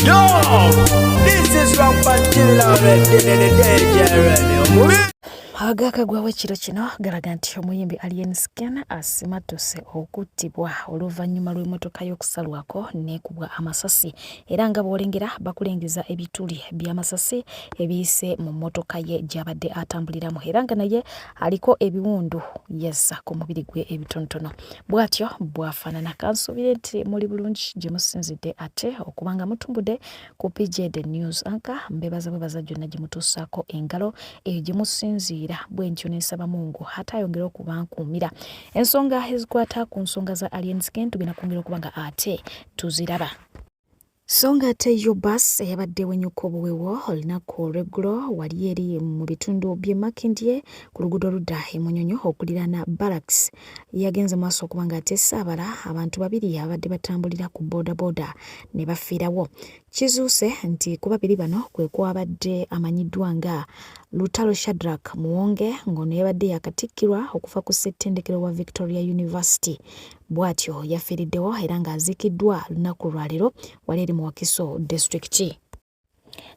Yo, this is Rampantilla already. Agakagwawo kiro kino galaga nti omuyimbi Alien Scan asimatuse okuttibwa oluvannyuma lw'emmotoka y'okusalwako nekubwa amasasi era nga bw'olengera bakulengeza ebituli by'amasasi ebiyise mu mmotoka ye gy'abadde atambuliramu era nga naye aliko ebiwundu yessa ku mubiri gwe ebitonotono bw'atyo bw'afaanana. Kansuubire nti muli bulungi gye musinzidde ate okubanga mutumbudde ku PJ The News Anchor mbebaza gyonna gye mutuusaako engalo eyo gye musinziira bwentyo n'ensaba Mungu ate ayongera okubankuumira ensonga ezikwata ku nsonga za Alien Scan tugenda kwongera okuba nga ate tuziraba. Songa ate yo bus eyabaddewo ennyo obuweewo olunaku olw'eggulo wali eri mu bitundu by'e Makindye ku luguudo oludda e Munyonyo okuliraana Barracks yagenze maaso okuba nga ateesaabala abantu babiri abadde batambulira ku boodabooda ne bafiirawo. Kizuuse nti ku babiri bano kwe kwabadde amanyiddwa nga Lutalo Shadrack Muwonge ng'ono yabadde yakatikkirwa okufa ku ssettendekero wa Victoria University. Bw'atyo yafiiriddewo era ng'aziikiddwa lunaku lwaleero wali eri mu Wakiso District.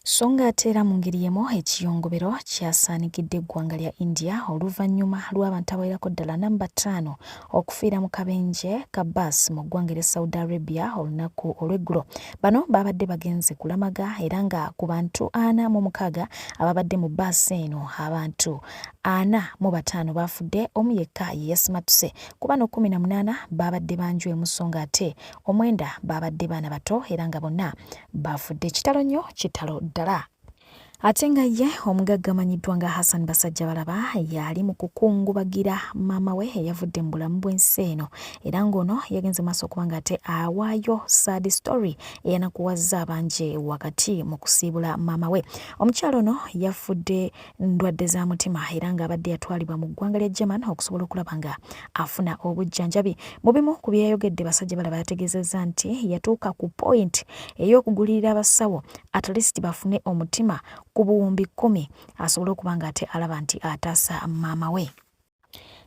Songa ate era mu ngeri y'emu ekiyongobero kyasaanikidde eggwanga lya India oluvannyuma lw'abantu abawerako ddala namba 5 okufiira mu kabenje ka bus mu ggwanga lya Saudi Arabia olunaku olw'eggulo. Bano babadde bagenze kulamaga era nga ku bantu 46 ababadde mu bus eno abantu 45 bafudde, omu yekka ye yasimatuse. Ku bano 18 babadde banjwe mu Songa ate 9 babadde baana bato era nga bonna bafudde. Kitalo nnyo kitalo ddala. Ate nga ye omugagga amanyiddwa nga Hassan Basajjabalaba yali mu kukungubagira maama we eyavudde mu bulamu bw'ensi eno era ng'ono yagenze maaso okuba nga ate awaayo sad story eyanakuwazza abanje wakati mu kusiibula maama we. Omukyalo ono yafudde ndwadde za mutima era ng'abadde yatwalibwa mu ggwanga lya German okusobola okulaba nga afuna obujjanjabi. Mu bimu ku byayogedde Basajjabalaba yategeezezza nti yatuuka ku point ey'okugulirira abasawo at least bafune omutima ku buwumbi 10 asobola okuba nga ate alaba nti ataasa maama we.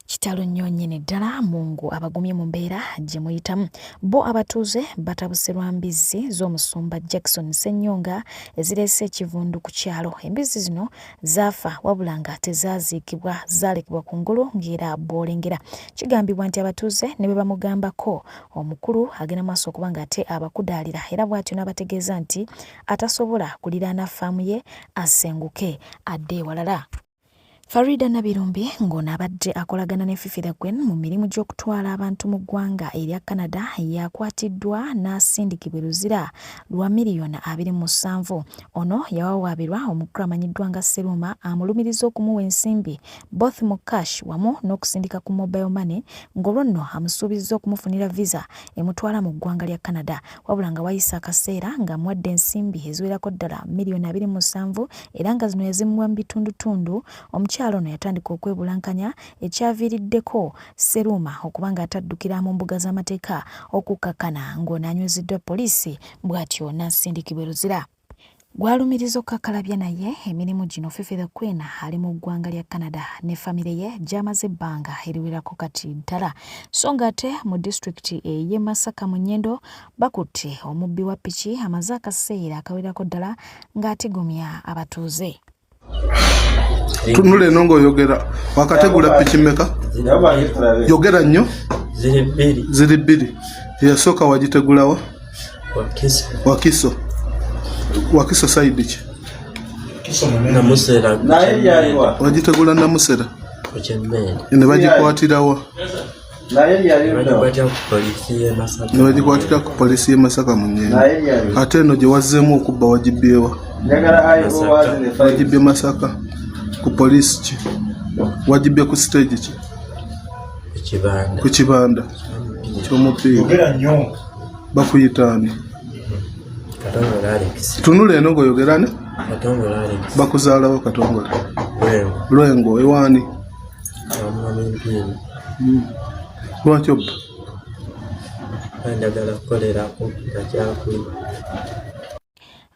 Kitalo nnyo nnyini ddala. Mungu abagumye mu mbeera gye muyitamu. Bo abatuuze batabuse lwa mbizzi z'omusumba Jackson Ssennyonga ezireese ekivundu ku kyalo. Embizzi zino zaafa wabula nga tezaaziikibwa, zaalekebwa ku ngulu ng'era bw'olengera. Kigambibwa nti abatuuze ne bwe bamugambako omukulu agenda maaso okuba nga ate abakudaalira era bw'atyo n'abategeeza nti atasobola kuliraana faamu ye asenguke adde ewalala. Farida Nabirumbi ng'ono abadde akolagana ne Fifira Gwen mu mirimu gy'okutwala abantu mu ggwanga erya Canada yakwatiddwa n'asindikibwa luzira lwa $27,000,000. Ono yawawaabirwa omukulu amanyiddwa nga Seruma amulumiriza okumuwa ensimbi both mu cash wamu n'okusindika ku mobile money ng'olwo nno amusuubizza okumufunira visa emutwala mu ggwanga lya Canada wabula nga wayisa akaseera ng'amuwadde ensimbi eziwerako ddala $27,000,000 era nga zino yazimuwa mu bitundutundu. Omukyalo ono yatandika okwebulankanya ekyaviiriddeko Seruma okuba nga ataddukira mu mbuga z'amateeka okukakkana ng'ono anyweziddwa poliisi bw'atyo n'asindikibwa luzira. Gwalumiriza okukakalabya naye emirimu gino Fifira Queen ali mu ggwanga lya Canada ne famire ye gy'amaze ebbanga eriwerako kati ddala. So nga ate mu disitulikiti ey'e Masaka mu Nnyendo bakutte omubbi wa ppiki amaze akaseera akawerako ddala ng'atigumya abatuuze. Tunule eno ng'oyogera wakategula ppiki mmeka? Yogera nnyo? Ziri bbiri. Eyasooka wagitegulawa? Wakiso. Wakiso sayidi ki? Namusera. Wagitegula Namusera? Ne bagikwatirawa? Ne bagikwatira ku poliisi y'e Masaka mu Nnyendo. Ate eno gye wazzeemu okubba wagibyewa? Wagibye Masaka ku poliisi ki? Wagibye ku stage ki? Ku kibanda ky'omupiira. Bakuyitaani? Tunula eno ng'oyogerane? Bakuzaalawo Katongole? Lwengo ewaani? Lwaki obba? Ndagala kukolera ku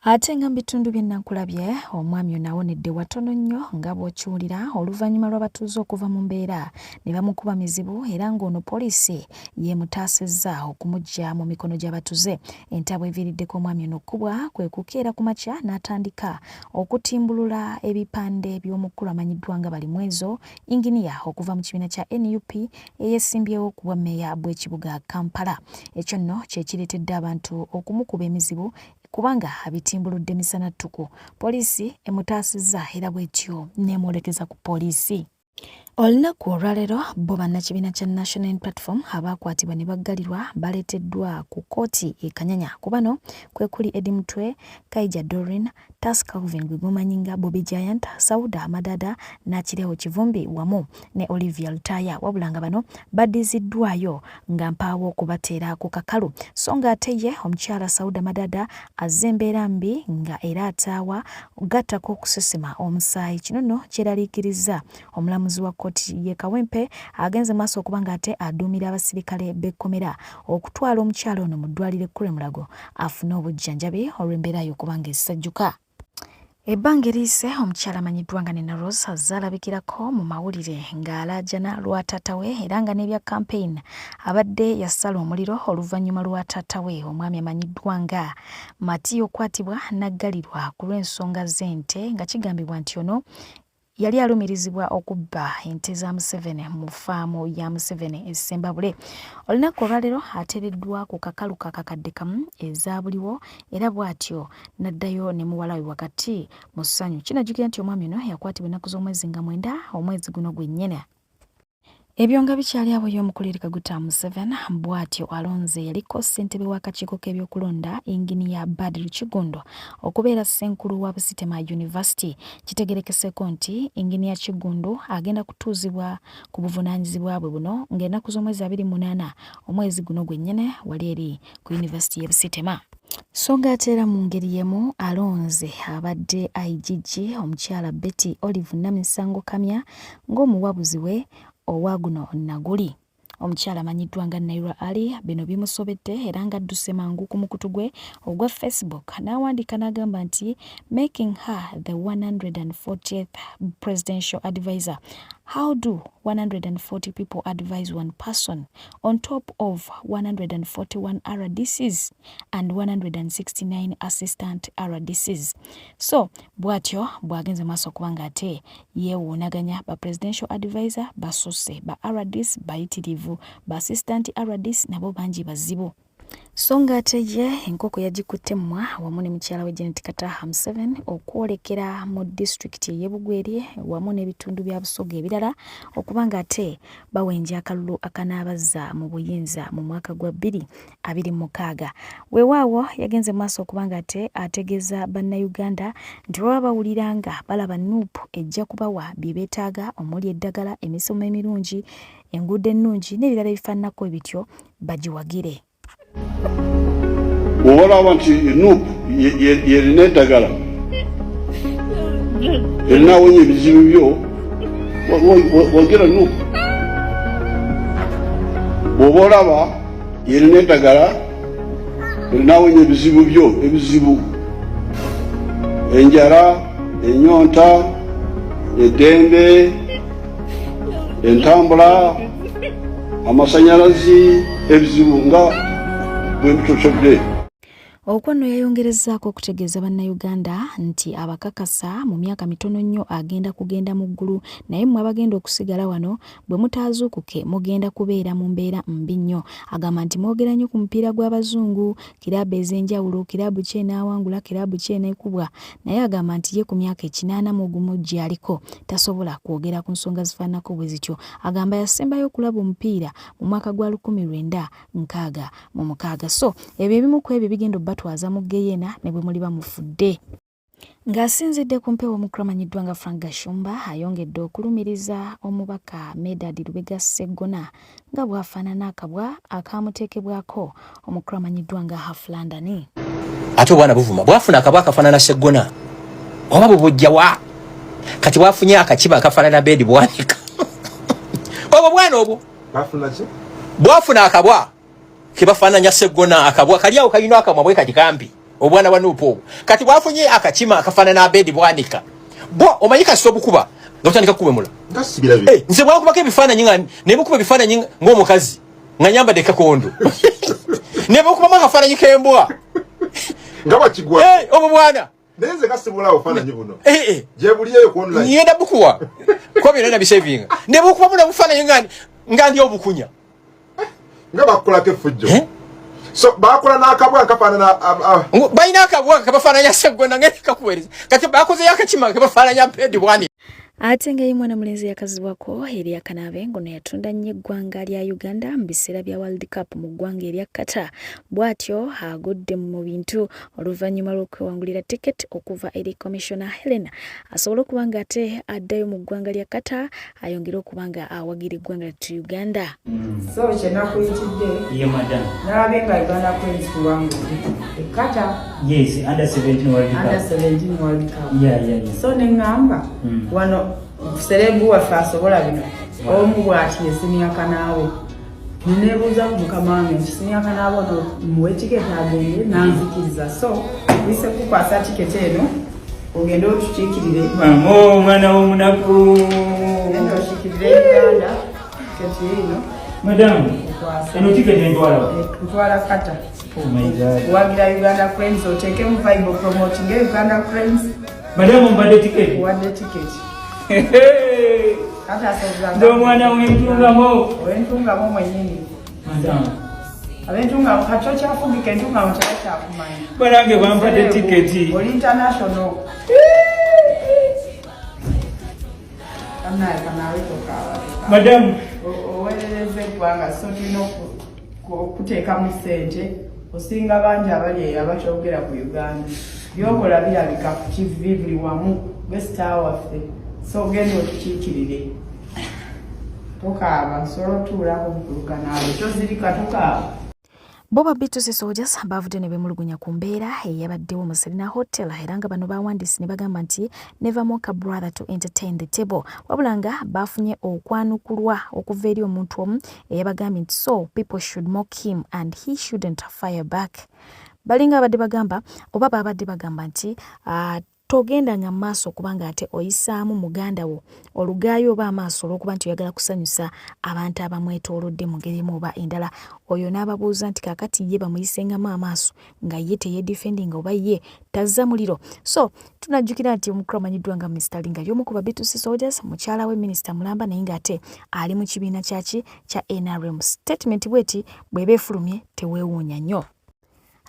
Ate nga bitundu by'ennakulabye omwami ono awonedde watono nnyo nga bw'okiwulira oluvannyuma lw'abatuuze okuva mu mbeera ne bamukuba mizibu era ng'ono poliisi yeemutaasizza okumuggya mu mikono gy'abatuze. Entabwe eviiriddeko omwami ono okkubwa kwe kukeera ku makya n'atandika okutimbulula ebipande by'omukulu amanyiddwa nga Balimwezo inginiya okuva mu kibiina kya NUP eyeesimbyewo ku bwa mmeeya bw'ekibuga Kampala. Ekyo nno kye kireetedde abantu okumukuba emizibu kubanga abitimbuludde misana ttuku. Poliisi emutaasizza era bw'etyo n'emwolekeza ku poliisi. Olunaku olwaleero bo bannakibiina kya National Unity Platform abaakwatibwa ne baggalirwa baleeteddwa ku kkooti e Kanyanya. Ku bano kwe kuli Eddie Mutwe, Kaija Doreen, Tas Calvin Gwegomanyinga, Bobby Giant, Sauda Madada, Nakireho Kivumbi wamu ne Olivia Lutaya. Wabula nga bano baddiziddwayo nga mpaawo okubateera ku kakalu. So nga ate ye omukyala Sauda Madada azze embeera mbi nga era ataawa gattako okusesema omusaayi. Kino nno kyeraliikiriza omulamuzi wa kkooti ye Kawempe agenze maaso okuba ng'ate aduumira abasirikale b'ekkomera okutwala omukyala ono mu ddwaliro ekkulu e Mulago afune obujjanjabi olw'embeera y'okuba ng'esajjuka. Ebbanga eriise omukyala amanyiddwa nga Nena Rose azze alabikirako mu mawulire ng'alaajana lwa taata we era nga n'ebya campaign abadde yasala omuliro oluvannyuma lwa taata we omwami amanyiddwa nga Mati okwatibwa n'aggalirwa ku lw'ensonga z'ente nga kigambibwa nti ono yali alumirizibwa okubba ente za Museveni mu faamu ya Museveni e Ssembabule. Olunaku olwaleero ateereddwa ku kakalu kakakadde kamu ezaabuliwo era bw'atyo n'addayo ne muwala we wakati mu ssanyu. Kinajjukira nti omwami ono yakwatibwa ennaku z'omwezi nga 9 omwezi guno gwennyini. Ebyo nga bikyali abo y'omukulira Kaguta Museveni bw'atyo alonze yaliko ssentebe w'akakiiko k'ebyokulonda inginiya Badru Kigundo okubeera ssenkulu wa Busitema University. Kitegerekeseeko nti inginiya Kigundo agenda kutuuzibwa ku buvunaanyizibwa bwe buno ng'ennaku z'omwezi 28 omwezi guno gwennyini wali eri ku University y'e Busitema. So ng'ateera mu ngeri yemu alonze abadde IGG omukyala Betty Olive Namisango Kamya ng'omuwabuzi we owaguno Naguli. Omukyala amanyiddwa nga Naira Ali bino bimusobedde era nga adduse mangu ku mukutu gwe ogwa Facebook n'awandiika n'agamba nti making her the 140th presidential advisor. How do 140 people advise one person on top of 141 RDCs and 169 assistant RDCs? So, bw'atyo bw'agenze maaso okuba ng'ate yeewuunaganya ba presidential advisor basose ba RDs bayitirivu ba assistant RDs nabo bangi bazibu. So ng'ate ye enkoko yagikutte mmwa wamu ne mukyala we Janet Kataha 7 okwolekera mu disitulikiti y'e Bugweri wamu n'ebitundu bya Busoga ebirala okuba ng'ate bawenja akalulu akanaabazza mu buyinza mu mwaka gwa 2026. Weewaawo yagenze maaso okuba ng'ate ategeeza bannayuganda nti baba bawulira nga balaba NUP ejja kubawa bye beetaaga omuli eddagala, emisomo emirungi, enguudo ennungi n'ebirala ebifaananako ebityo bagiwagire. Bw'olaba nti NUP yerina eddagala erinawonya ebizibu byo wogera NUP. Bw'oba olaba yerina eddagala erinawonya ebizibu byo ebizibu enjala, ennyonta, eddembe, entambula, amasanyalazi, ebizibu nga Okwanno yayongerezaako okutegeeza bannayuganda nti abakakasa mu myaka mitono nnyo agenda kugenda mu ggulu naye mmwe abagenda okusigala wano bwe mutaazuukuke mugenda kubeera mu mbeera mbi nnyo. Agamba nti mwogera nnyo ku mupiira gw'abazungu, kiraabu ez'enjawulo, kiraabu ki enaawangula, kiraabu ki eneekubwa, naye agamba nti ye ku myaka 81 gy'aliko tasobola kwogera ku nsonga zifaananako bwe zityo. Agamba yasembayo okulaba omupiira mu mwaka gwa 1966. So ebyo ebimu ku ebyo bigenda batwaza mu Geyena ne bwe muli bamufudde. Ng'asinzidde ku mpewo omukulu amanyiddwa nga Frank Gashumba ayongedde okulumiriza omubaka Medad Lubega Sseggona nga bw'afaanana akabwa akaamuteekebwako omukulu amanyiddwa nga Haflandani. Ate obwana buvuma bwafuna akabwa akafaanana Sseggona oba bubujjawa kati bwafunye akakiba akafaanana Bedi bwanika obwo bwana obwo bwafuna akabwa ke bafaananya Sseggona akabwa kali awo kalina akamwa bwe kati kampi obwana wa Nupo kati bwafunye akachima akafana na Bedi Bwanika bo omanyika sobukuba ngotandika kubemula ngasibira bi nze bwakuba ke bifana nyinga ne bukuba bifana nyinga ngomukazi nganyamba de kakondo ne bukuba makafana nyikembwa ngaba kigwa obo bwana neze kasibula ofana nyibuno je buliye ko online nyenda bukuwa ko bino na bishavinga ne bukuba muna bufana nyinga ngandi obukunya ngaba kola ke fujjo so bakola nakabwa kafana na bayina akabwa kabafana nya Seggona ngene kakuwereza kati bakoze yakachima kabafana nya Bedi Bwanika ate nga mwana mulenzi yakazibwako eri akanabe ngono yatunda nnyo eggwanga lya Uganda mu biseera bya World Cup mu ggwanga erya Qatar bw'atyo agodde mu bintu oluvannyuma lw'okwewangulira ticket okuva eri Commissioner Helena asobola okuba nga ate addayo mu ggwanga lya Qatar ayongera okuba nga awagira eggwanga lyattu Uganda. So kyenakuyitidde ye madam nalabe nga Uganda Queens kuwangudde Qatar yes under 17 World Cup yeah. So neŋŋamba wano serebu waffe asobola bino omu bw'ati yesiniaka naawe neneebuuza ku mukama wange nti siniaka naawe ono muwe tiketi agende nanzikiriza so wise kukwasa tiketi eno ogende otukiikirire omwana w'omunaku genda okiikirire Uganda tiketi eno madamu eno tiketi ntwala Qatar kuwagira Uganda Cranes oteeke mu vibe promoting Uganda Cranes madamu mbadde tiketi wadde tiketi kata soza ndo mwana wentungamo mwenyini madamu abentungamo kacho kyafugika entungamo kyakumanya barange bampadde tiketi oli international kanawe tokawa madamu owerereze eggwanga so tulina okuteekamu ssente osinga bangi abali abakyogera ku Uganda byokola birabika ku TV buli wamu besita waffe so genda otukiikirire tokaaba solo tuulako mukuluka naawe kyozirika tokaaba. Boba Beatles Soldiers bavudde ne bemulugunya ku mbeera eyabaddewo mu Serena Hotel era nga bano bawandiisi ne bagamba nti never mock a brother to entertain the table wabula nga bafunye okwanukulwa okuva eri omuntu omu eyabagambye nti so people should mock him and he shouldn't fire back. Balinga abadde bagamba oba babadde bagamba nti togenda nga maaso kubanga ate oyisaamu muganda wo olugaayo oba amaaso olw'okuba nti oyagala kusanyusa abantu abamwetoolodde mu ngeri emu oba endala oyo n'ababuuza nti kakati ye bamuyisengamu amaaso nga ye teyedifendinga oba ye tazza muliro. So tunajjukira nti omukulu amanyiddwa nga Mr. Linga y'omu ku Beatles Soldiers mukyala we Minisita Mulamba naye ng'ate ali mu kibiina kyaki kya NRM. Statement bweti bw'eba efulumye teweewuunya nnyo.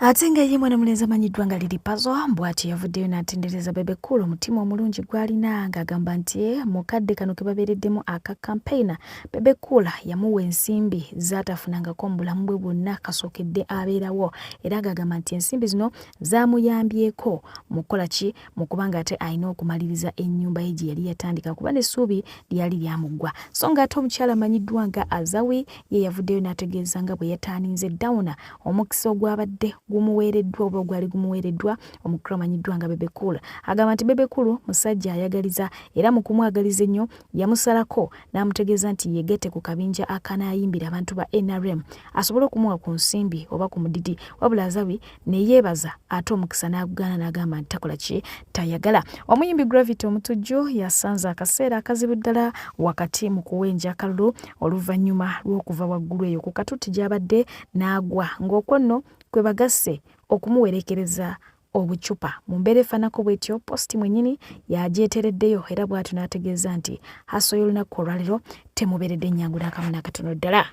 Ate nga ye mwana mulenzi amanyiddwa nga Lily Puzzle bw'ati yavuddeyo n'atendereza Bebe Cool omutima omulungi gw'alina ng'agamba nti mukadde kano ke babeereddemu aka campaigner Bebe Cool yamuwa ensimbi zaatafunangako mu bulamu bwe bwonna kasookedde abeerawo era ng'agamba nti ensimbi zino zaamuyambyeko mu kukola ki mu kubanga ate alina okumaliriza ennyumba ye gye yali yatandika kuba n'essuubi lyali lyamuggwa. So ng'ate omukyala amanyiddwa nga Azawi ye yavuddeyo n'ategeeza nga bwe yataaninze dawuna omukisa ogwabadde gumuweereddwa oba gwali gumuweereddwa omukulu amanyiddwa nga Bebe Cool. Agamba nti Bebe Cool musajja ayagaliza era mu kumwagaliza ennyo yamusalako n'amutegeeza nti yeegette ku kabinja akanaayimbira abantu ba NRM asobole okumuwa ku nsimbi oba ku mudidi wabula Azawi ne yeebaza ate omukisa n'agugaana n'agamba nti takola ki tayagala. Omuyimbi Gravity omutujju yasanze akaseera akazibu ddala wakati mu kuwenja akalulu oluvannyuma lw'okuva waggulu eyo ku katutti gy'abadde n'agwa ng'okwo nno kwe bagasse okumuwerekereza obucupa mu mbeera efaanako bw'etyo. Posti mwennyini yagyetereddeyo era bw'atyo n'ategeeza nti haso y'olunaku olwaleero temubeeredde nnyangu n'akamu n'akatono ddala.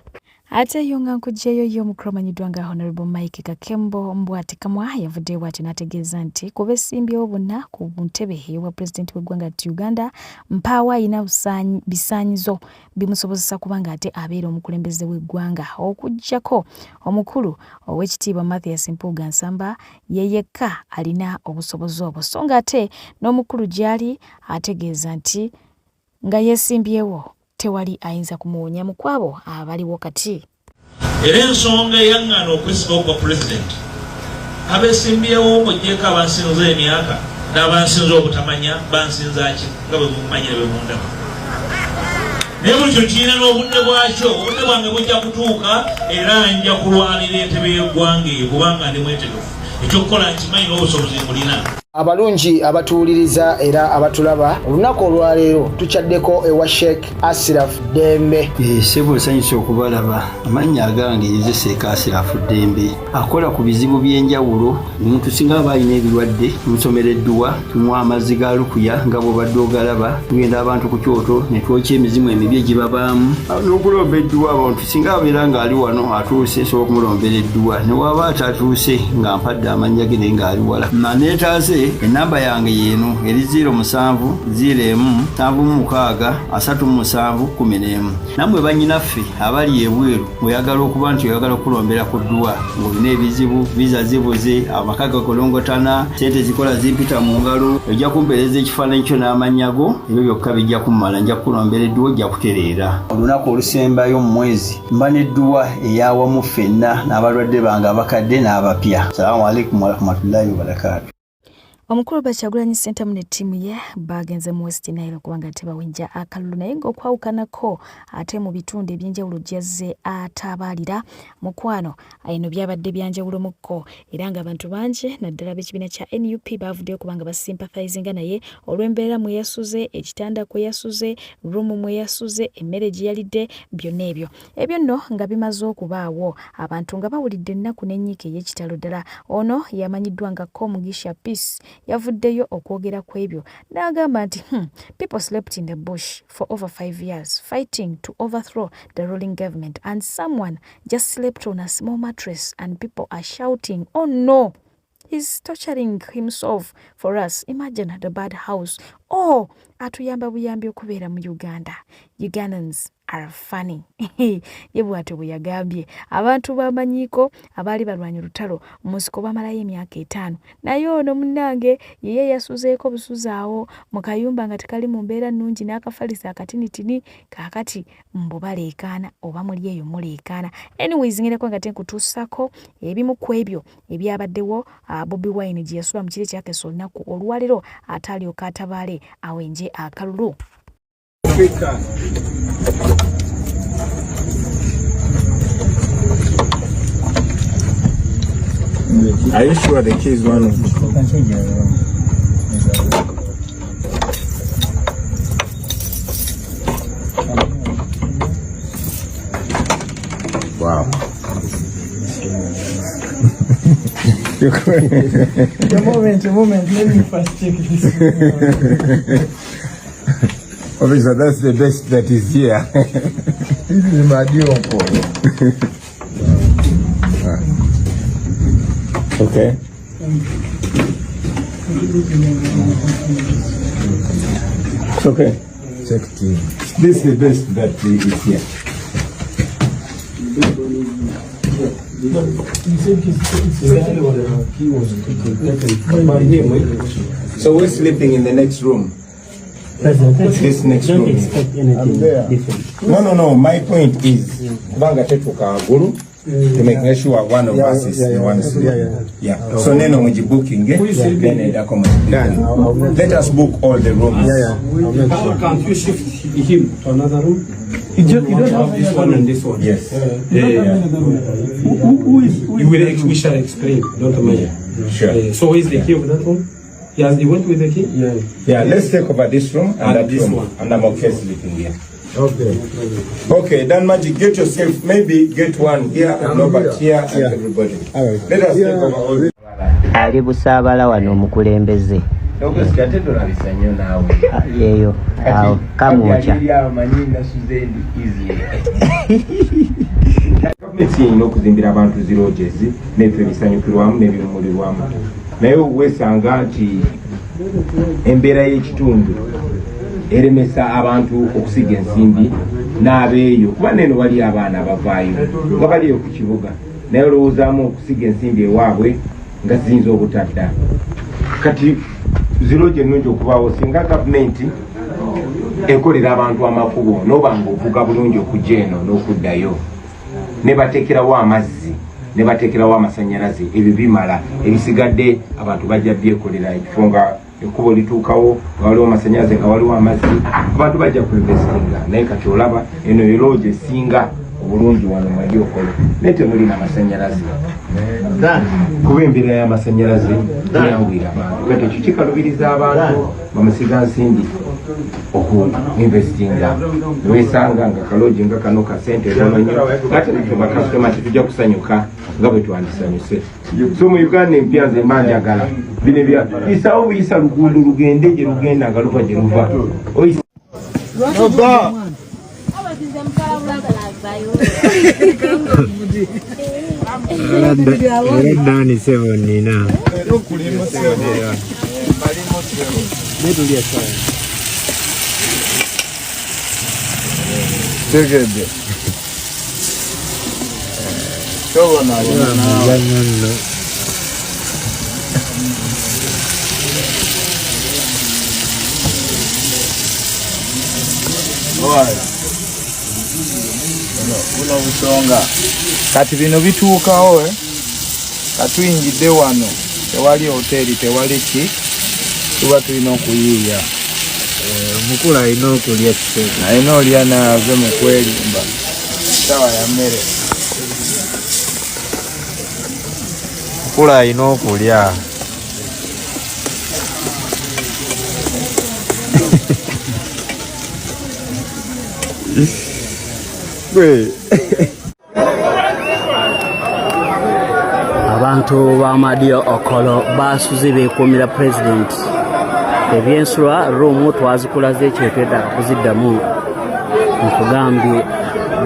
Ate yo nga nkugyeyo yo omukulu amanyiddwa nga Honorable Mike Kakembo Mbwati Kamwa yavuddeyo bw'atyo n'ategeeza nti kuba esimbyewo bonna ku ntebe ey'obwa pulezidenti w'eggwanga lyattu Uganda mpaawo ayina bisaanyizo bimusobozesa kuba ng'ate abeera omukulembeze w'eggwanga okuggyako omukulu ow'ekitiibwa Mathias Mpuuga Nsamba ye yekka alina obusobozi obwo. So ng'ate n'omukulu gy'ali ategeeza nti nga yeesimbyewo tewali ayinza kumuwonya mu kwabo abaliwo kati. Era ensonga eyaŋŋaana okwesiba okwa pulezidenti abeesimbyewo mugyeko abansinza emyaka n'abansinza obutamanya bansinza ki nga bwe mumanyire bwe mundaba naye buli kyo kirina n'obudde bwakyo. Obudde bwange bujja kutuuka era nja kulwanira entebe y'eggwanga eyo kubanga ndi mwetegefu. Ekyokukola nkimanyi n'obusobozi mbulina. Abalungi abatuwuliriza era abatulaba olunaku olwaleero tukyaddeko ewa Sheikh Ashraf Dembe. Sebo nsanyusa okubalaba. Amannya agange ye Sheikh Ashraf Dembe akola ku bizibu by'enjawulo. Omuntu singa aba alina ebirwadde tumusomereddwa, tumuwa amazzi ga lukuya nga bw'obadde ogalaba, tugenda abantu ku kyoto ne twokya emizimu emibi egibabaamu n'okulomba edduwa. Abantu singa abeera ng'ali wano atuuse sobola okumulombera edduwa, ne waba atatuuse nga mpadde amannya ge naye ng'ali wala. Neetaase enamba yange yeeno eri 0707363711. Nammwe bannyinaffe abali ebweru oyagala okuba nti oyagala okulombera ku dduwa ng'olina ebizibu, viza zibuze, amaka gakolongotana, sente zikola zimpita mu ngalo, ojja kumpeereza ekifaananyi kyo n'amannya go, ebyo byokka bijja kummala. Nja kukulombera edduwa, ojja kutereera. Olunaku olusembayo mu mwezi mba n'edduwa ey'awamu ffenna n'abalwadde bange abakadde n'abapya. Salaamu alaikum warahmatullahi wabarakatuh. Omukulu Kyagulanyi Ssentamu ne ttiimu ye bagenze mu West Nile kubanga tebawejja akalulu, naye ng'okwawukanako ate mu bitundu eby'enjawulo gyazze atabalira mukwano eno byabadde byanjawulomukko era ng'abantu bangi naddala b'ekibiina kya NUP baavuddeyo kubanga basympathizinga naye olw'embeera mwe yasuze, ekitanda kwe yasuze, ruumu mwe yasuze, emmere gye yalidde, byonna ebyo nno nga bimaze okubaawo, abantu nga bawulidde ennaku n'ennyika ey'ekitalo ddala. Ono yamanyiddwa nga Mugisha Peace yavuddeyo okwogera ku ebyo n'agamba nti people slept in the bush for over 5 years fighting to overthrow the ruling government and someone just slept on a small mattress and people are shouting, oh no, he's torturing himself for us. Imagine the bad house. Oh, atuyamba buyambi okubeera mu Uganda. Ugandans are funny. Ye bw'atyo bwe yagambye. Abantu b'amanyiiko abaali balwanya olutalo mu nsiko bamalayo emyaka 5. Naye ono munnange yeye yasuzeeko busuzaawo mu kayumba nga tekali mu mbeera nnungi n'akafalisa akatinitini kaakati mbo baleekaana oba muli eyo muleekaana. Anyways, ngerako nga tenkutuusako ebimu ku ebyo ebyabaddewo Bobi Wine gye yasula mu kire kyakesa olunaku olwaliro ate alyoka atabaale awenje akalulu. Are you sure the key is one of them? Wow. A moment, let me first check this. Officer, that's the best that is here. This is my dear uncle. Okay. It's okay. Check team. This is the best that is here. So we're sleeping in the next room. This next room. I'm there. No. My point is, to make sure one of us is the one sleeping. Yeah. So then when you booking, then let us book all the rooms. Can't you shift him to another room? You don't have this one and this one. Yes. We shall explain. Don't mind. Sure. So where is the key of that room? Yes, he went with the key? Yeah, let's take over this room and that this room. one. And I'm okay sleeping here. Okay, then Magic, get yourself, maybe get one here and Robert here and everybody. Let us take over all this. Ali busaabala wano omukulembeze. Yeyo, awo, kamwocha. Gavumenti yina okuzimbira abantu zirojezi n'ebifo ebisanyukirwamu n'ebimulirwamu. Naye weesanga nti embeera y'ekitundu eremesa abantu okusiga ensimbi n'abeeyo kuba neno wali abaana abavaayo nga baliyo ku kibuga naye olowoozaamu okusiga ensimbi ewaabwe nga ziyinza obutadda. Kati ziroje ennungi okubaawo singa gavumenti ekolera abantu amakubo n'oba ng'ovuga bulungi okujja eno n'okuddayo ne bateekerawo amazzi ne bateekerawo amasannyalaze ebyo bimala ebisigadde abantu bajja byekolera ekifo nga ekubo lituukawo nga waliwo amasannyalaze nga waliwo amazzi abantu bajja kuinvestinga naye kati olaba eno eroja esinga obulungi wano mwali okole naye temulina amasannyalaze kuba embeera y'amasannyalaze teyangwira abantu kati ekyo kikalubiriza abantu bamusiga nsimbi okuinvestinga niwesanga nga kaloji nga kano ka sente tono nnyo ate naffe bakasitoma tetujja kusanyuka nga bwe twandisanyuse so mu Uganda empya nze mba njagala bino bya bisawo buyisa luguudo lugende gye lugenda nga luva gye luva Dani Sevonina. Tegede. Shobona no. Buno busonga kati bino bituukawo katuyingidde wano tewali hoteri tewali ki tuba tulina okuyiiya omukulu alina okulya kiseera alina olya naave mu kwerimba sawa ya mmere omukulu alina okulya abantu ba Madio Okolo basuze beekuumira president ebyensula ruumu twazikulaze ekyetwedda kuziddamu nkugambye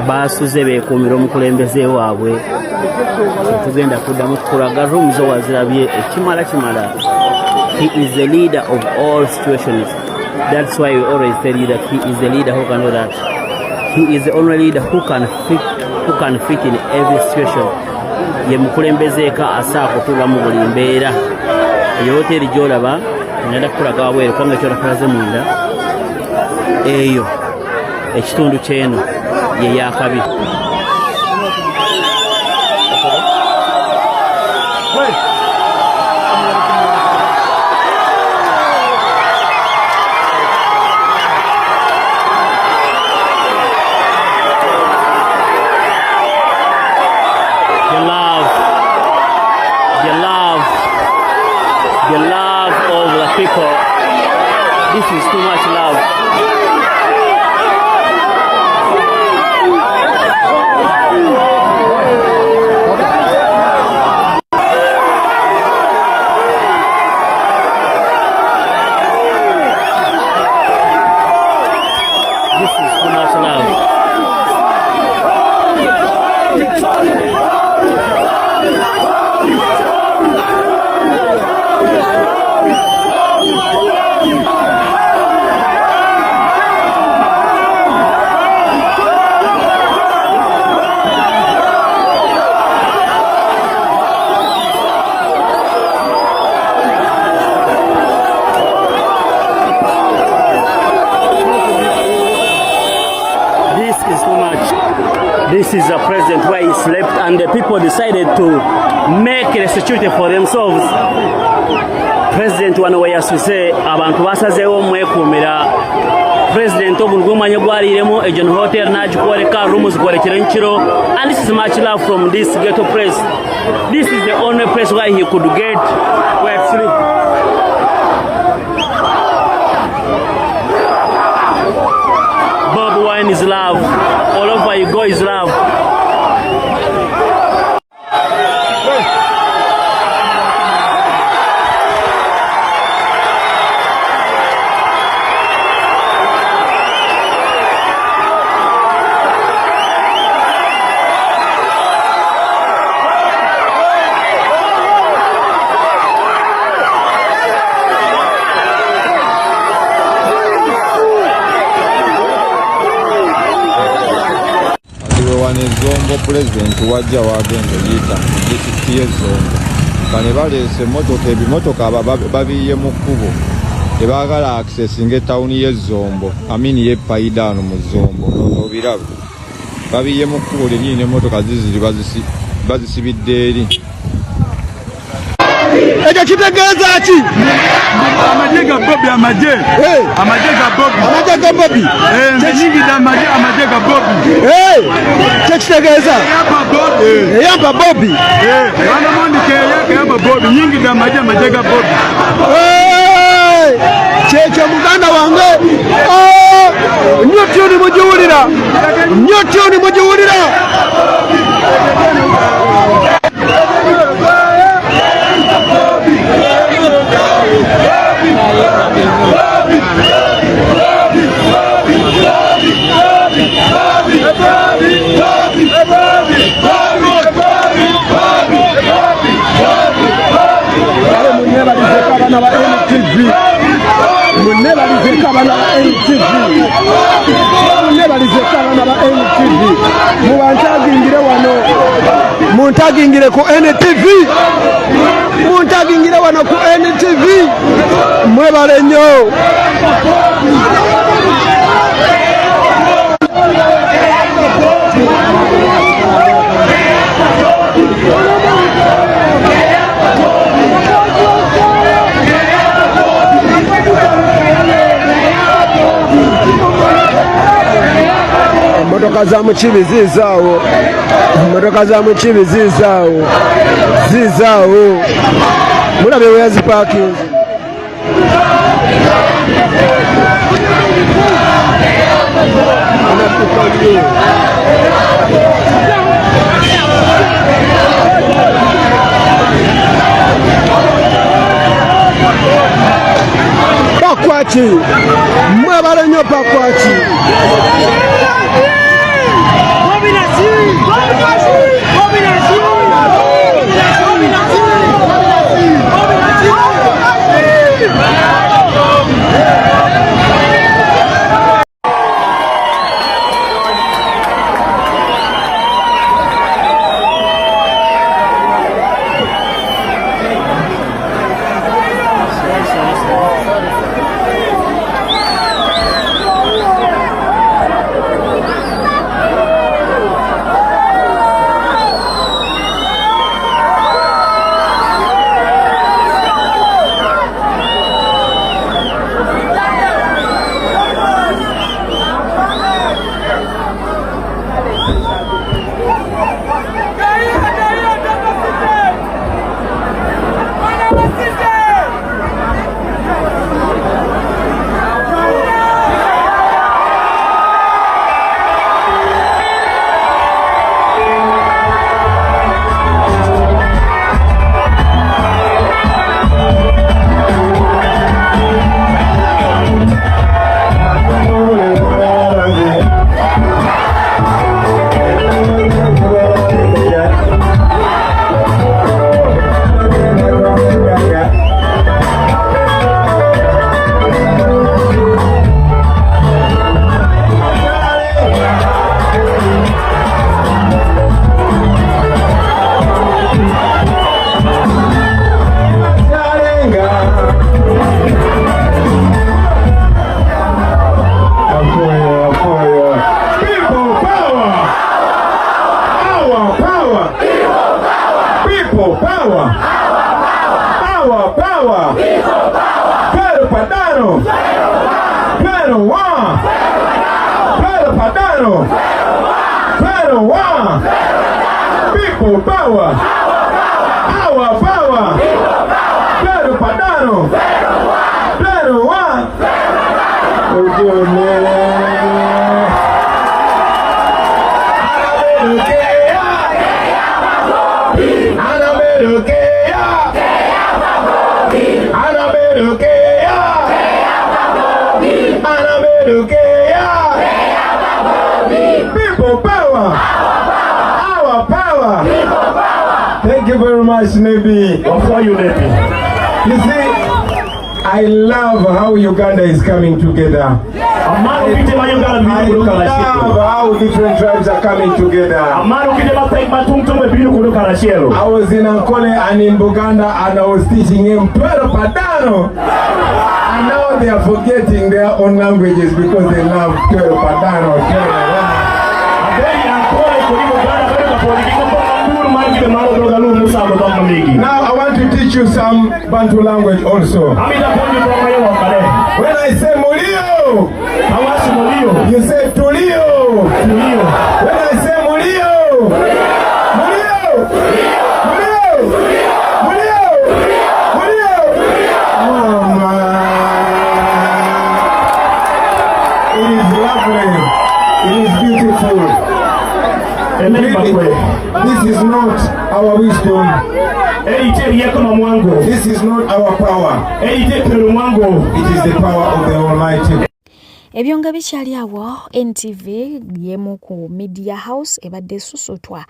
basuze beekuumira omukulembeze waabwe tugenda kuddamu kulaga ruumu zo wazirabye ekimala he is the leader of all situations. That's why we always tell you that he is the leader who can do that. He is the only leader who can fit in every situation. Ye mukulembezeeka asa kutula mu buli mbeera eyo hoteri gyolaba ngenda kukulaga wabweru kubanga kyolakalaze munda eyo ekitundu kyeno ye yakabi This is a president where he slept and the people decided to make a security for themselves. President wano weyasuse abantu basazeewo mwekuumira president obulugumanya gwaliremu ejon hotel nagikwoleka rooms zikwolekera nkiro and this is much love from this ghetto place. This is the only place where he could get where to sleep. Bob Wine is love. All over you go is love. President wajja wagenda yita disitulikiti y'Ezombo bane baleese ebimotoka babiye mu kkubo tebaagala akisesinga etawuni y'Ezombo amini y'Epaidano mu Zombo n'obiraba babiye mu kkubo lyennyini n'emmotoka ziziri bazisibidde eri Ejo kitegeeza ki? Amajega Bobby amaje. Amajega Bobby. Amajega Bobby. Nyingida amajega Bobby. Kitegeeza. Yamba Bobby. Wana mondike yamba Bobby. Nyingida amajega Bobby. Cheche muganda wange. Nyotyo ni mujiwulira. Nyotyo ni mujiwulira. Muntagingire ku NTV. Muntagingire wano ku NTV. Mwebale nnyo. Motoka za mukibi zizaawo. Motoka za mukibi zizaawo. Zizaawo. Mulabe we yazipaakinze. Pakwaki. Mwebale nnyo Pakwaki. People power. Our power. Pedro Padano. Pedro one. People power. Our power. Thank you very much, Nebi. For you, Nebi. You see, I love how Uganda is coming together. I love how different tribes are coming together. I was in Ankole and in Buganda and I was teaching him Pedro Padano. And now they are forgetting their own languages because they love Pedro Padano. Now I want to teach you some Bantu language also. When I say Mulio, you say Tulio. When I say Mulio, Mulio, Mulio, Mulio, Mulio. Mama, it is lovely. It is beautiful. This is not our wisdom. This is not our power. It is the power of the Almighty. Ebyonga bikyali awo NTV yemu ku Media House ebadde susutwa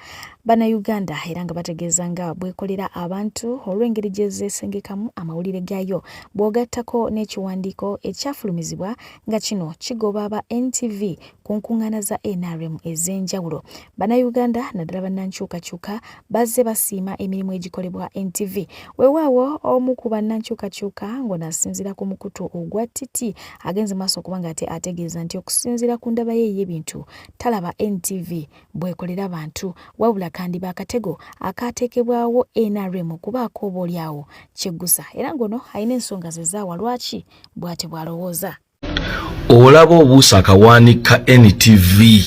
bana Uganda era nga bategeeza nga bwekolera abantu olw'engeri gye zeesengekamu amawulire gayo bw'ogattako n'ekiwandiiko ekyafulumizibwa nga kino kigoba aba NTV ku nkuŋŋaana za NRM ez'enjawulo. Bana Uganda naddala bannankyukakyuka bazze basiima emirimu egikolebwa NTV. Weewaawo omu ku bannankyukakyuka ng'onaasinziira ku mukutu ogwa TT agenze maaso okuba nga ate ategeeza nti okusinziira ku ndaba ye y'ebintu talaba NTV bwekolera abantu wabula kandi bakatego akateekebwawo NRM kubaako oboolyawo kyeggusa era ngono alina ensonga ze zaawa lwaki bw'ate bw'alowooza. Olaba obuusa akawanika NTV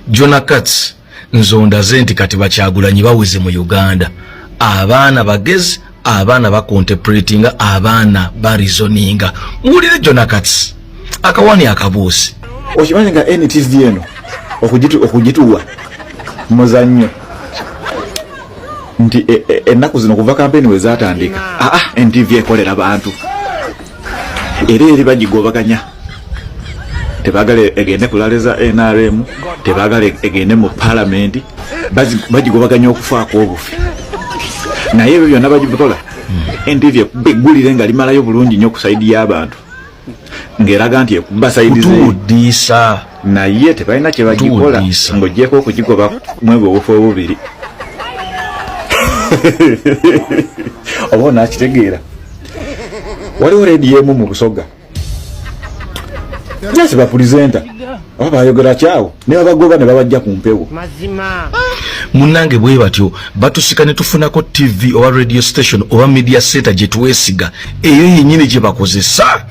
Jonakats nzondaze nti kati Bakyagulanyi baweze mu Uganda. Abaana bagezi, abaana bacontemplatinga, abaana barizoninga. Mulire Jonakats akawani akabuusi. Okimanyi nga NTV eno okugituwa muzannyo nti ennaku zino kuva kampeni we zaatandika NTV ekolera abantu era eri bagigobaganya. Tebagala egende kulaleza NRM, tebagala egende mu parliament, bagigobaganya okufaako obufi. Naye ebyo byonna bagibikola NTV begulire nga limalayo bulungi nnyo ku saidi y'abantu ngeraga nti ekuba saidi kutuudisa naye tebalina kye bagikola ng'ogyeko okugigoba mwebwe obufu obubiri. Oba onaakitegeera waliwo rediyo emu mu Busoga jasi bapulizenta oba bayogera kyawo ne babagoba ne babajja ku mpewo. Munnange bwe batyo batusika ne tufunako TV oba radio station oba media center gye tuweesiga eyo yennyini gye bakozesa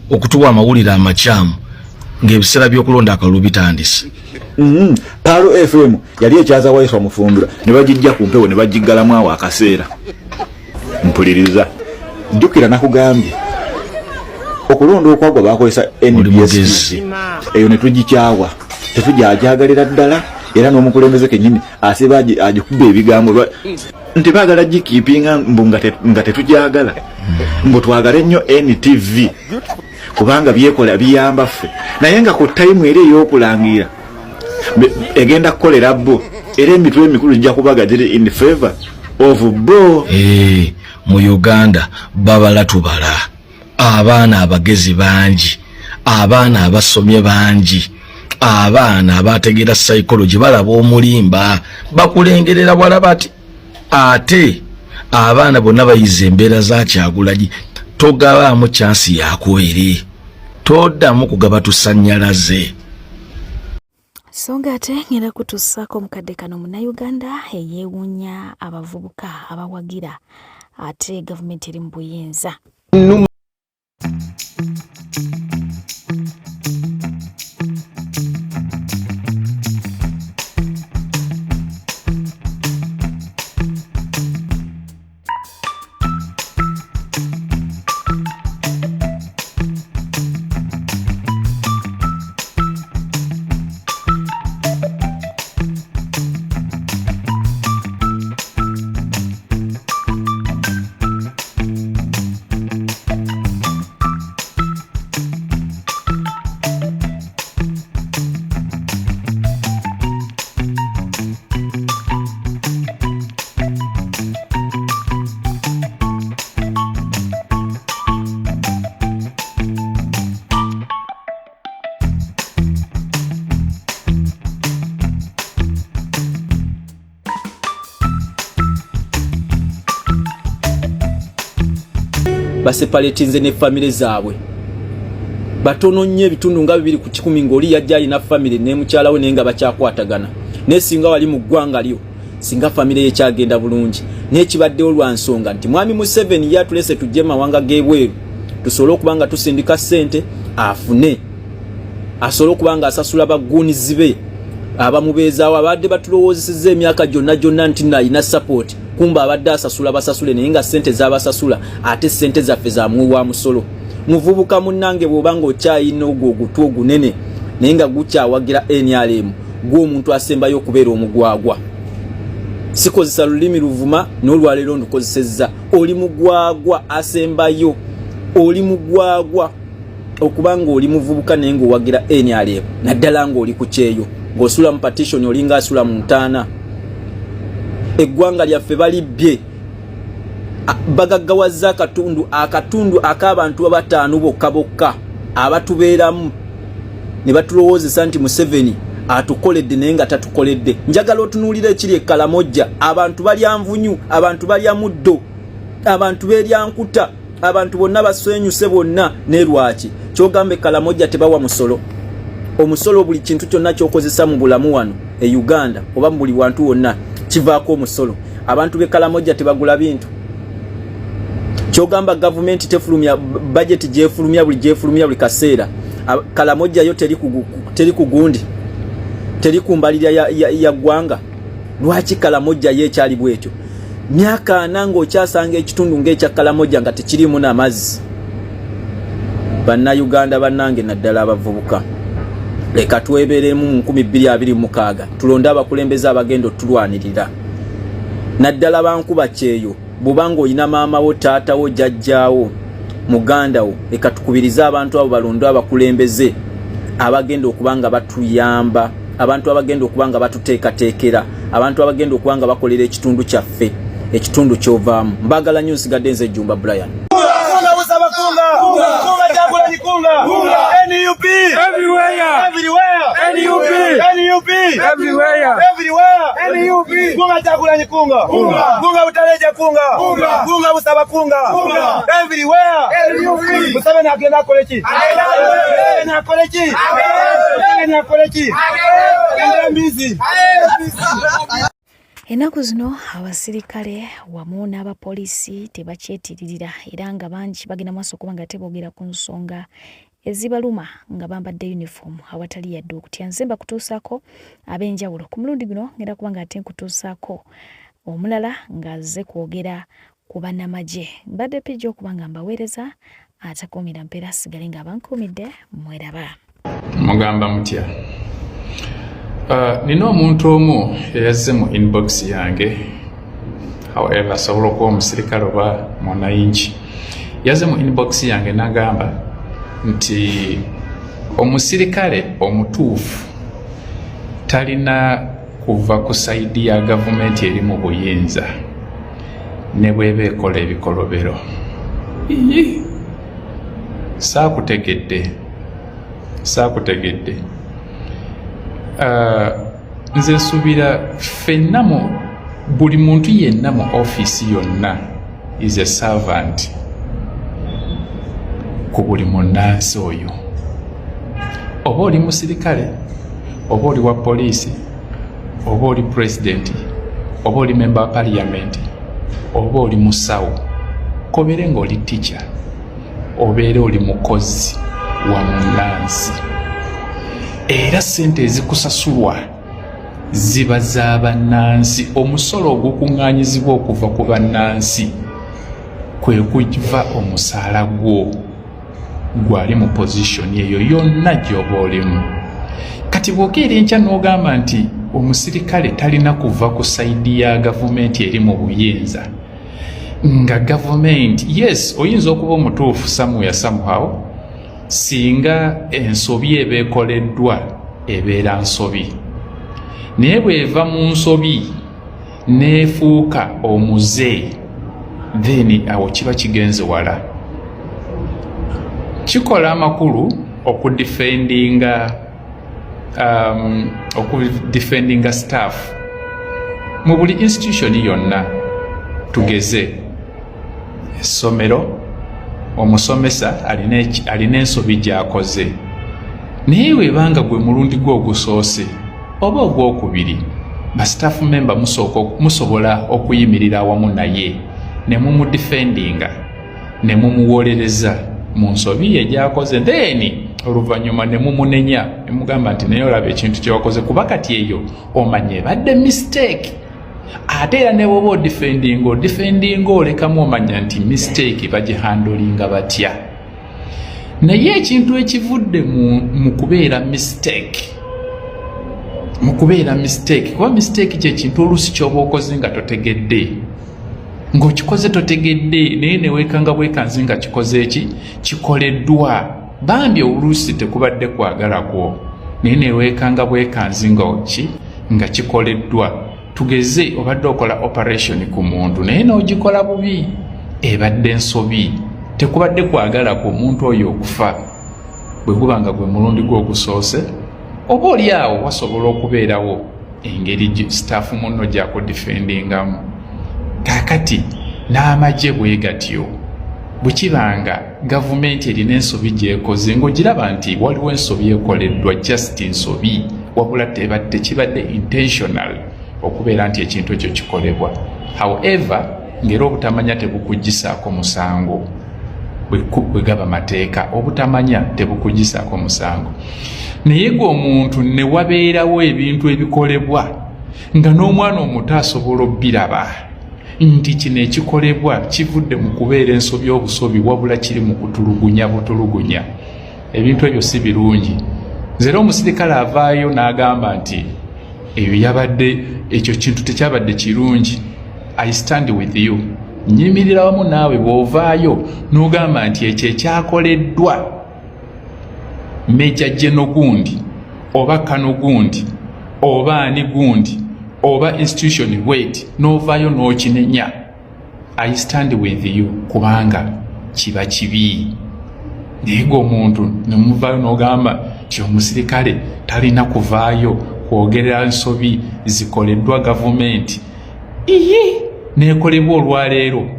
okutuwa amawulire amakyamu ng'ebiseera by'okulonda akalulu bitandise. Palo FM yali ekyaza waiswa Mufumbira ne bagijja ku mpewo ne bagiggalamu awo akaseera. Mpuliriza jjukira nakugambye okulonda okwagwa bakozesa NBS eyo ne tugikyawa tetujaajagalira ddala era n'omukulembeze kennyini asiba agikuba ebigambo nti baagala gikiipinga mbu nga tetujagala mbu twagale nnyo NTV kubanga byekola biyamba ffe naye nga ku tayimu eri ey'okulangira egenda kukolera bo era emitwe emikulu gijja kubaga giri in favor of bo. Mu Uganda babala tubala abaana abagezi bangi, abaana abasomye bangi, abaana abategeera psychology balaba omulimba bakulengerera walaba ati ate abaana bonna bayize embeera za Kyagulanyi togabaamu chansi yakwere toddamu kugaba tusannyalaze. Songa ate ngenda kutussako mukadde kano Munnayuganda eyeewuunya abavubuka abawagira ate gavumenti eri mu buyinza. baseparatinze ne family zaabwe batono nnyo ebitundu nga 2 ku 10 ng'oli yajja alina family ne mukyala we nenga bakyakwatagana nesinga wali mu ggwanga lyo singa famire ye kyagenda bulungi n'ekibadde olwa nsonga nti mwami Museveni yatulese tujje mawanga g'ebweru tusobole okubanga tusindika ssente afune asobole okubanga asasula baggunizi be abamubeezaawo abadde batulowoozesezza emyaka gyonna nti nalina support kumba abadde asasula basasule naye nga ssente z'abasasula ate ssente zaffe zamuwa musolo muvubuka munnange bw'obanga okyayina ogwo ogutwa ogunene naye nga gukyawagira NRM gw'omuntu asembayo okubeera omugwagwa sikozesa lulimi luvuma n'olwaleero ndukozesezza oli mugwagwa asembayo oli mugwagwa okubanga oli muvubuka naye ng'owagira NRM naddala ng'oli ku kyeyo ng'osula mu petition olinga asula mu ntaana eggwanga lyaffe balibbye bagaggawaza akatundu ak'abantu abataano bokka abatubeeramu ne batulowoozesa nti Museveni atukoledde naye nga tatukoledde njagala otunuulira ekiri e Kalamojja abantu balya nvunyu abantu balya muddo abantu beerya nkuta abantu bonna baswenyuse bonna ne lwaki kyogambe Kalamojja tebawa musolo omusolo buli kintu kyonna kyokozesa mu bulamu wano e Uganda oba mu buli wantu wonna kivaako omusolo abantu be Kalamojja tebagula bintu kyogamba gavumenti tefulumya budget gyefulumya buli kaseera Kalamojja yo teri kugundi teri kumbalira ya gwanga lwaki Kalamojja ye kyali bwetyo myaka anango okyasanga ekitundu ng'ekya Kalamojja nga tekirimu n'amazzi bannayuganda bannange naddala abavubuka leka twebeeremu mu 2026 tulonde abakulembeze abagenda otulwanirira naddala bankuba kyeyo bubanga oyina maama wo taata wo jjajjaawo muganda wo leka tukubirize abantu abo balonde abakulembeze abagenda okubanga batuyamba abantu abagenda okubanga batuteekateekera abantu abagenda okubanga bakolera ekitundu kyaffe ekitundu kyovaamu mbagala nnyo nsigadde nze Jumba Brian NUP everywhere NUP kunga Kyagulanyi kunga Butaleja kunga Busaba kunga everywhere NUP Museveni agenda akoleki mbizi Ennaku zino abasirikale wamu n'abapoliisi tebakyetirira era nga bangi bagenda maaso okuba nga teboogera ku nsonga ezibaluma nga bambadde uniform awatali yadde okutya. Nze mbakutuusaako ab'enjawulo ku mulundi guno ngenda kuba nga ate nkutuusaako omulala ng'azze kwogera ku bannamagye. Mbadde pijja okuba nga mbaweereza atakuumira mpeera sigale nga bankuumidde mweraba. Mugamba mutya? Nina omuntu omu eyazze mu inbox yange, however asobola okuba omusirikale oba mwanayingi, yazze mu inbox yange n'agamba nti omusirikale omutuufu talina kuva ku sayidi ya gavumenti eri mu buyinza ne bw'eba ekola ebikolobero. Saakutegedde. Nze nsuubira ffenna mu buli muntu yenna mu ofiisi yonna is a servant ku buli munnansi oyo. Oba oli musirikale, oba oli wa poliisi, oba oli pulezidenti, oba oli member wa parliament, oba oli musawo, kobeere ng'oli teacher, obeere oli mukozi wa munnansi. Era ssente ezikusasulwa ziba z'abannansi. Omusolo ogukuŋŋaanyizibwa okuva ku bannansi kwe kuva omusaala gwo gwali mu pozishoni eyo yonna gy'oba olimu. Kati bw'okeera enkya n'ogamba nti omusirikale talina kuva ku sayidi ya gavumenti eri mu buyinza, nga gavumenti yes oyinza okuba omutuufu somewhere somehow singa ensobi eba ekoleddwa ebeera nsobi, naye bw'eva mu nsobi n'efuuka omuze then awo kiba kigenze wala. Kikola amakulu okudefendinga staff mu buli institution yonna. Tugeze essomero, omusomesa alina ensobi gy'akoze, naye weebanga gwe mulundi gwe ogusoose oba ogwokubiri ba staff member musobola okuyimirira awamu naye ne mumudefendinga ne mumuwolereza mu nsobi egyakoze then oluvanyuma ne mumunenya ne mugamba nti naye olaba ekintu kyewakoze kuba kati eyo omanye badde mistake ate era ne bwoba odefendinga olekamu omanya nti mistake bagihandolinga batya naye ekintu ekivudde mu kubeera mistake kuba mistake kyekintu oluusi kyoba okoze nga totegedde ng'okikoze totegedde naye neweekanga bwekanzi nga kikoze eki kikoleddwa bambi oluusi tekubadde kwagalako naye neweekanga bwekanzi nga kikoleddwa tugeze obadde okola operation ku muntu naye n'ogikola bubi ebadde nsobi tekubadde kwagala ku muntu oyo okufa bwe gubanga gwe mulundi gw'ogusoose oba oli awo wasobola okubeerawo engeri staff munno gyakudefendingamu kakati n'amagye bwe gatyo bwe kibanga gavumenti erina ensobi gyekoze ng'ogiraba nti waliwo ensobi ekoleddwa just nsobi wabula tekibadde intentional okubeera nti ekintu ekyo kikolebwa however ngera obutamanya tebukugisaako musango bwe gaba mateeka obutamanya tebukugisaako musango naye gwe omuntu ne wabeerawo ebintu ebikolebwa nga n'omwana omuto asobola obbiraba nti kino ekikolebwa kivudde mu kubeera ensobi obusobi wabula kiri mu butulugunya ebintu ebyo si birungi nzera omusirikale avaayo n'agamba nti eyo yabadde ekyo kintu tekyabadde kirungi I stand with you nyimirira wamu naawe bw'ovaayo n'ogamba nti ekyo ekyakoleddwa Meja Jeno gundi oba kano gundi oba ani gundi oba institution wait novaayo n'okinenya I stand with you kubanga kiba kibi naye omuntu nemuvaayo n'ogamba ti omusirikale talina kuvaayo kwogerera nsobi zikoleddwa gavumenti nekolebwa olwaleero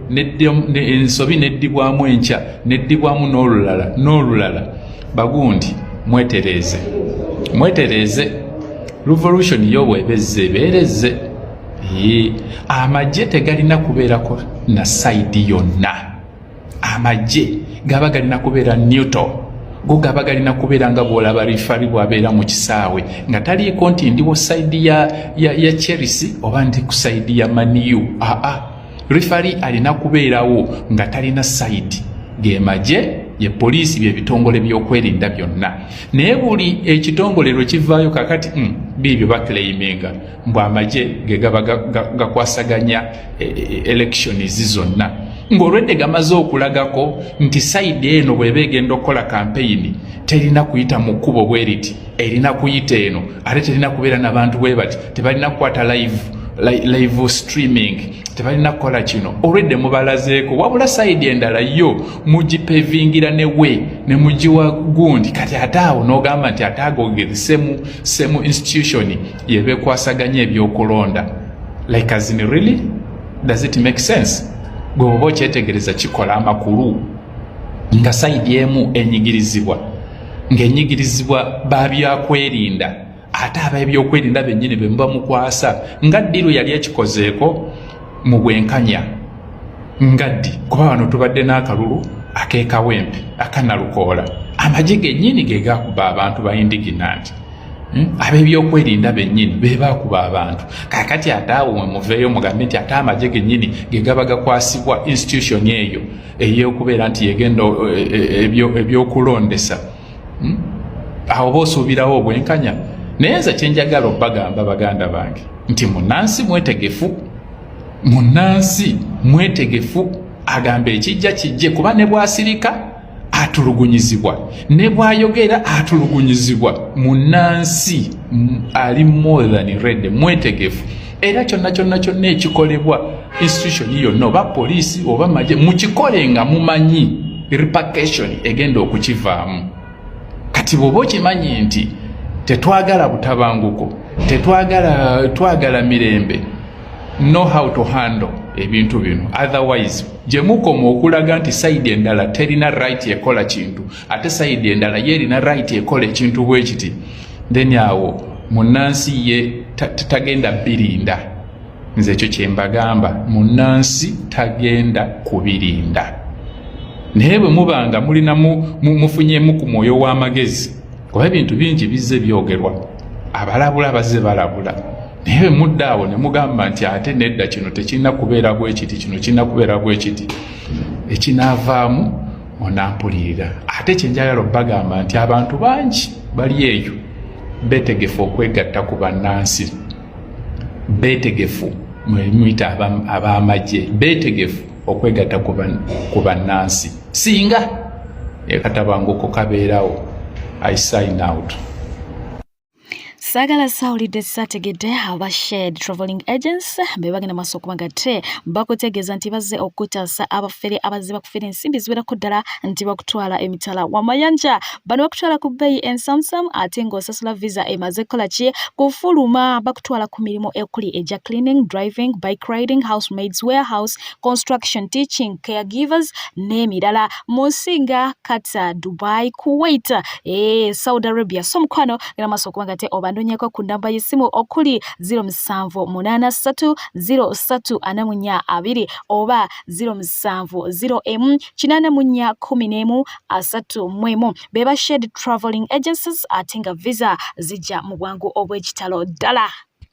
ensobi neddibwamu enkya neddibwamu n'olulala bagundi mwetereze revolution yo bwebezze ebeereze amagye tegalina kubeerako na side yonna amagye gaba galina kubeera neutral go gaba galina kubeera nga bwolaba rifari bwabeera mu kisaawe nga taliiko nti ndiwo side ya Chelsea oba ndi ku side ya Maniu rifari alina kubeerawo nga talina side gemagye ye poliisi bye bitongole by'okwerinda byonna naye buli ekitongole lwe kivaayo kakati biibyo bakleiminga mbw amagye ge gaba gakwasaganya elections zonna ng'olwedde gamaze okulagako nti sayidi eno bw'eba egenda okukola kampeyini terina kuyita mu kkubo bwe riti erina kuyita eno ate terina kubeera n'abantu bwe bati tebalina kukwata live streaming tebalina kukola kino olwedde mubalazeeko wabula sayidi endala yo mugipevingira newe ne mugiwa gundi kati ate awo n'ogamba nti ate agogeri semu institution yebekwasaganya ebyokulonda like as in really does it make sense gwe oba okyetegereza kikola amakulu nga sayidi emu enyigirizibwa ng'enyigirizibwa babyakwerinda ate ab'ebyokwerinda bennyini be muba mukwasa nga ddiru yali ekikozeeko mu bwenkanya nga ddi kuba wano tubadde n'akalulu akeekawempe akanalukoola amagye gennyini ge gakuba abantu ba indiginanti ab'ebyokwerinda bennyini be bakuba abantu kakati ate awo mwe muveeyo mugambe nti ate amagye gennyini ge gaba gakwasibwa institution eyo ey'okubeera nti yegenda ebyokulondesa awo boosuubirawo obwenkanya naye nze kyenjagala obbagamba baganda bange nti munansi mwetegefu agamba ekijja kijje kuba ne bwasirika atulugunyizibwa ne bwayogera atulugunyizibwa munansi ali more than ready mwetegefu era kyonna ekikolebwa institution yonna oba poliisi oba magye mukikole nga mumanyi repercussion egenda okukivaamu kati bw'oba okimanyi nti tetwagala butabanguko twagala mirembe know how to handle ebintu bino otherwise gye mukoma okulaga nti sayidi endala terina right ekola kintu ate sayidi endala yerina right ekola ekintu bwe kiti then awo munansi ye tagenda birinda. Nze ekyo kye mbagamba, munnansi tagenda kubirinda. Naye bwe mubanga mulina mufunyemu ku mwoyo w'amagezi, kuba ebintu bingi bizze byogerwa, abalabula bazze balabula. Naye bwe mudda awo ne mugamba nti ate nedda kino tekirina kubeera bwe kiti, kino kirina kubeera bwe kiti, ekinaavaamu onampulirira. Ate kye njagala obbagamba nti abantu bangi bali eyo beetegefu okwegatta ku bannansi, beetegefu mwemuyita ab'amagye, beetegefu okwegatta ku bannansi. Singa ekatabanguko kabeerawo, I sign out. Sagala sawulidde saategedde aba shared travelling agents be bagenda maaso okubagate bakutegeeza nti bazze okutaasa abafere abazze bakufera ensimbi ziwerako ddala nti bakutwala emitala w'amayanja. Bano bakutwala ku bbeeyi ensamusamu ate ng'osasula visa emaze kukola ki kufuluma. Bakutwala ku mirimu ekuli egya cleaning, driving, bike riding, housemaids, warehouse, construction, teaching, caregivers n'emirala mu nsi nga Qatar, Dubai, Kuwait, Saudi Arabia. So mukwano genda maaso okubagate oba ndonyeko ku namba y'essimu okuli 07830342 oba 0701841131 beba shared travelling agencies ate nga visa zijja mu bwangu obw'ekitalo ddala.